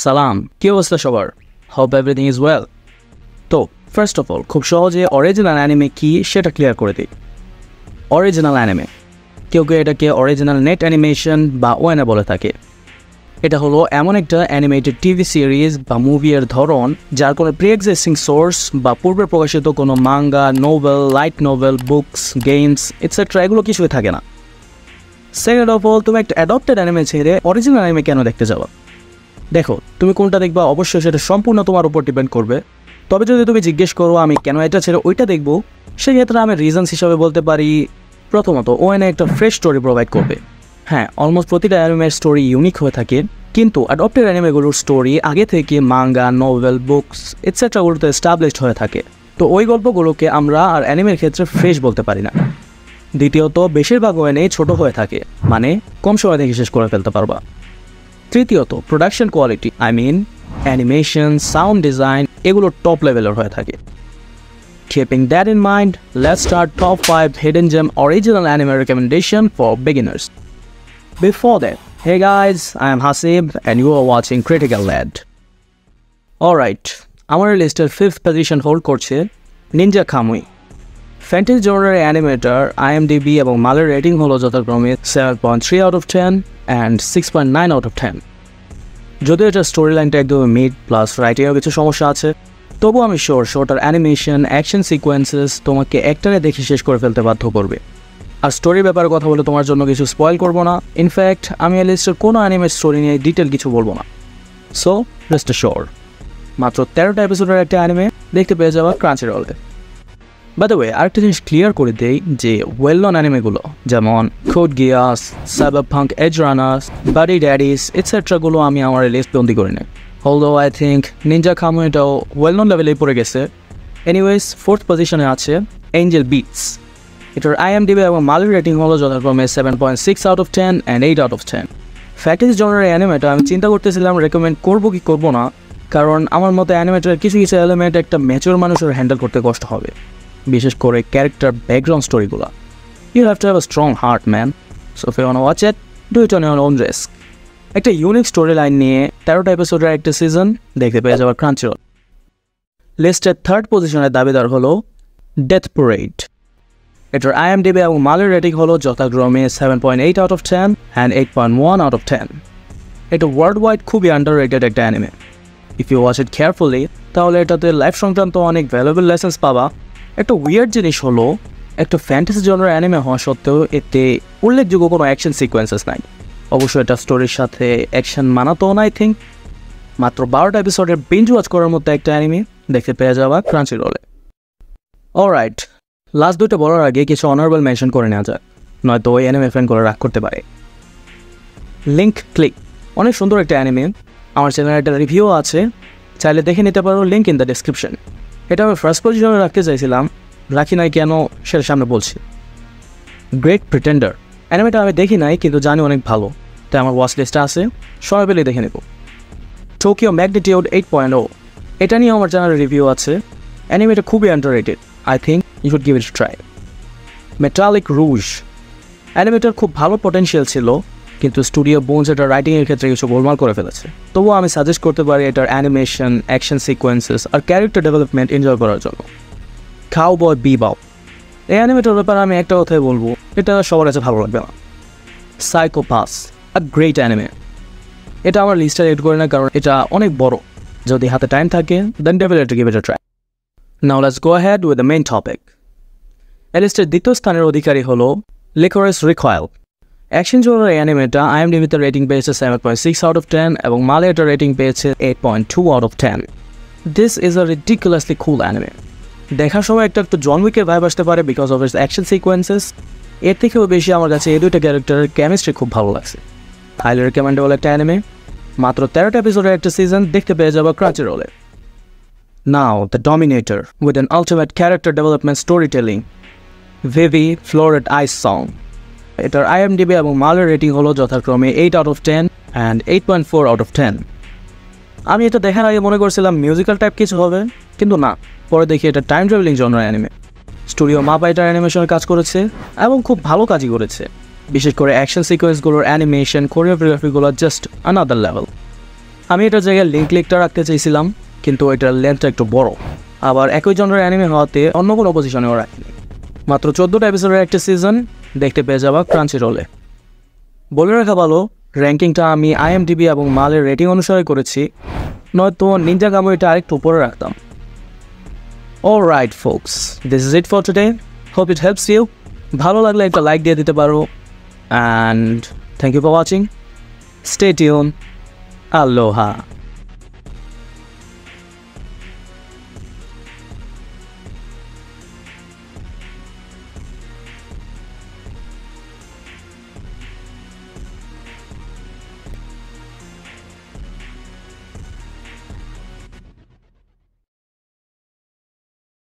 সালাম, কি অবস্থা সবার? Hope everything is well. তো ফার্স্ট অফ অল খুব সহজে অরিজিনাল অ্যানিমে কি সেটা ক্লিয়ার করে দিই। অরিজিনাল অ্যানিমে, কেউ এটাকে অরিজিনাল নেট অ্যানিমেশন বা ওএনএ বলে থাকে। এটা হলো এমন একটা অ্যানিমেটেড টিভি সিরিজ বা মুভির ধরন যার কোনো প্রি এক্সিস্টিং সোর্স বা পূর্বে প্রকাশিত কোনো manga, novel, light novel, books, games etcetera এগুলো কিছুই থাকে না। সেকেন্ড অফ অল, তুমি একটা অ্যাডপ্টেড অ্যানিমে ছেড়ে অরিজিনাল অ্যানিমে কেন দেখতে যাবা? দেখো, তুমি কোনটা দেখবা অবশ্যই সেটা সম্পূর্ণ তোমার উপর ডিপেন্ড করবে। তবে যদি তুমি জিজ্ঞেস করো আমি কেন এটা ছেড়ে ওইটা দেখবো, সেক্ষেত্রে আমি রিজনস হিসাবে বলতে পারি, প্রথমত ওএনএ একটা ফ্রেশ স্টোরি প্রোভাইড করবে। হ্যাঁ, অলমোস্ট প্রতিটা অ্যানিমের স্টোরি ইউনিক হয়ে থাকে, কিন্তু অ্যাডপ্টেড অ্যানিমেগুলোর স্টোরি আগে থেকে মাঙ্গা, নোভেল, বুকস এটসেট্রাগুলোতে এস্টাবলিশড হয়ে থাকে। তো ওই গল্পগুলোকে আমরা আর অ্যানিমের ক্ষেত্রে ফ্রেশ বলতে পারি না। দ্বিতীয়ত, বেশিরভাগ ওএনএ ছোট হয়ে থাকে, মানে কম সময় থেকে শেষ করে ফেলতে পারবা। তৃতীয়ত, production quality, animation, sound design এগুলো টপ লেভেলের হয়ে থাকে। Keeping that in mind, let's start top 5 hidden gem original anime recommendation for beginners. Before that, hey guys, I am Hasib and you are watching Critical Led. Alright, আমার লিস্টের 5th position hold করছে Ninja কামুই। Fantasy জনরার animator, IMDb এবং মালের rating হলো যথাক্রমে 7.3 out of 10 and 6.9 out of 10। যদিও এটা স্টোরি লাইনটা একদম মিড প্লাস রাইটিংয়েও কিছু সমস্যা আছে, তবু আমি শোটার অ্যানিমেশন, অ্যাকশন সিকোয়েন্সেস তোমাকে একটানে দেখে শেষ করে ফেলতে বাধ্য করবে। আর স্টোরির ব্যাপারে কথা বলে তোমার জন্য কিছু স্পয়েল করবো না। ইনফ্যাক্ট আমি এই লিস্টের কোনো অ্যানিমের স্টোরি নিয়ে ডিটেল কিছু বলবো না। সো রেস্ট অ্যাশিওরড, মাত্র 13টা এপিসোডের একটা অ্যানিমে দেখতে পেয়ে যাওয়া ক্রাঞ্চিরোলে। বাই দ্য ওয়ে, আরেকটা জিনিস ক্লিয়ার করে দেই যে ওয়েল নন অ্যানিমেগুলো যেমন Code Geass, Cyberpunk Edgerunners, Buddy Daddies এটসেট্রাগুলো আমি আমার লিস্ট বন্দি করি না। Although I think Ninja Kamui এটাও ওয়েল নন লেভেলেই পড়ে গেছে। এনিওয়েজ, 4th পজিশনে আছে এঞ্জেল বিটস। এটার IMDb এবং মালের রেটিং হলো যথাক্রমে 7.6 out of 10 and 8 out of 10। Fantasy জনরার অ্যানিমেটা আমি চিন্তা করতেছিলাম রেকমেন্ড করবো কি করবো না, কারণ আমার মতো অ্যানিমেটার কিছু কিছু এলিমেন্ট একটা ম্যাচিওর মানুষের হ্যান্ডেল করতে কষ্ট হবে, বিশেষ করে ক্যারেক্টার ব্যাকগ্রাউন্ড স্টোরিগুলো। You have to have a strong heart man, so if you want to watch it, do it on your own risk. একটা ইউনিক স্টোরি লাইন নিয়ে 13টা এপিসোডের একটা সিজন দেখতে পেয়ে যাওয়ার ক্রাঞ্চিরোল। লিস্টের 3rd পজিশনের দাবিদার হলো ডেথ প্যারেড। এটার IMDb এবং মালের রেটিং হলো যথাক্রমে 7.8 out of 10 and 8.1 out of 10। এটা ওয়ার্ল্ড ওয়াইড খুবই আন্ডাররেটেড একটা anime. If you watch it carefully, তাহলে এটাতে লাইফ সংক্রান্ত অনেক ভ্যালুয়েবল লেসেন্স পাবা। একটা উইয়ার্ড জিনিস হলো, একটা ফ্যান্টাসি জনরার অ্যানিমে হওয়া সত্ত্বেও এতে উল্লেখযোগ্য কোনো অ্যাকশন সিকোয়েন্সেস নাই। অবশ্যই এটা স্টোরির সাথে অ্যাকশন মানাতেও না। আই থিঙ্ক মাত্র 12টা এপিসোডের বিঞ্জ ওয়াচ করার মতো একটা অ্যানিমে দেখতে পেয়ে যাওয়া ক্রাঞ্চিরোলে। অলরাইট, লাস্ট 2টা বলার আগে কিছু অনারেবল মেনশন করে নেওয়া যাক, নয়তো ওই অ্যানিমে ফ্যান করে রাগ করতে পারে। লিঙ্ক ক্লিক, অনেক সুন্দর একটা অ্যানিমে, আমার চ্যানেলে একটা রিভিউ আছে, চাইলে দেখে নিতে পারো, লিঙ্ক ইন দ্য ডেসক্রিপশন। এটা আমি ফার্স্ট পজিশনে রাখতে চাইছিলাম, রাখি নাই কেন সেটা সামনে বলছি। গ্রেট প্রিটেন্ডার অ্যানিমেটা আমি দেখি নাই, কিন্তু জানি অনেক ভালো, তাই আমার ওয়াচ লিস্টে আছে, সময় পেলেই দেখে নেব। টোকিও ম্যাগনিটিউড 8.0, এটা নিয়ে আমার চ্যানেলে রিভিউ আছে। অ্যানিমেটা খুবই underrated, I think you should give it try. Metallic rouge অ্যানিমেটার খুব ভালো পটেনশিয়াল ছিল, কিন্তু স্টুডিও বোনস এটার রাইটিংয়ের ক্ষেত্রে কিছু গোলমাল করে ফেলেছে। তবুও আমি সাজেস্ট করতে পারি এটার অ্যানিমেশন, অ্যাকশন সিকোয়েন্সেস আর ক্যারেক্টার ডেভেলপমেন্ট এনজয় করার জন্য। কাউবয় বিবপ, এই অ্যানিমেটার ব্যাপারে আমি একটা কথাই বলবো, এটা সবার কাছে ভালো লাগবে না। সাইকোপাস, আ গ্রেট অ্যানিমে। এটা আমার লিস্টে এড করে না, কারণ এটা অনেক বড়। যদি হাতে টাইম থাকে then definitely give it a try. Now let's go ahead with the main topic. এই লিস্টের 2য় স্থানের অধিকারী হলো লিকোরিস রিকয়েল। অ্যাকশন জনরার অ্যানিমেটা IMDbতে রেটিং পেয়েছে 7.6 out of 10 এবং মালে এটা রেটিং পেয়েছে 8.2 out of 10। This is a ridiculously cool anime. দেখার সময় একটা জন উইকের ভাইব আসতে পারে because of its action sequences. এর থেকেও বেশি আমার কাছে এই 2টা ক্যারেক্টারের কেমিস্ট্রি খুব ভালো লাগছে। হাইলি রেকমেন্ডেবল একটা অ্যানিমে, মাত্র 13টা এপিসোডের একটা সিজন দেখতে পেয়ে যাবো ক্রাঞ্চিরোলে। Now the Dominator with an ultimate character development story telling, Vivy Fluorite Eye's song. এটার IMDb এবং মালের রেটিং হলো যথাক্রমে 8 out of 10 and 8.4 out of 10। আমি এটা দেখার আগে মনে করছিলাম মিউজিক্যাল টাইপ কিছু হবে, কিন্তু না, পরে দেখি এটা টাইম ট্রাভেলিং জনরার অ্যানিমে। স্টুডিও মাপা এটার অ্যানিমেশনের কাজ করেছে এবং খুব ভালো কাজই করেছে। বিশেষ করে অ্যাকশন সিকোয়েন্সগুলোর অ্যানিমেশন, কোরিওগ্রাফিগুলো জাস্ট আনাদার লেভেল। আমি এটার জায়গায় লিঙ্কটা রাখতে চাইছিলাম, কিন্তু এটার লেন্থটা একটু বড়, আবার একই জনের অ্যানিমে হওয়াতে অন্য কোনো পজিশনেও রাখিনি। মাত্র 14টা এপিসোডের একটা সিজন দেখতে পেয়ে যাবা ক্রাঞ্চিরোলে। বলে রাখা ভালো, র্যাঙ্কিংটা আমি IMDb এবং মালের রেটিং অনুসারে করেছি, নয়তো নিনজা গামুইটা আরেকটু উপরে রাখতাম। Alright folks, this is it for today, hope it helps you. ভালো লাগলে একটা লাইক দিয়ে দিতে পারো, and thank you for watching, stay tune, আলোহা।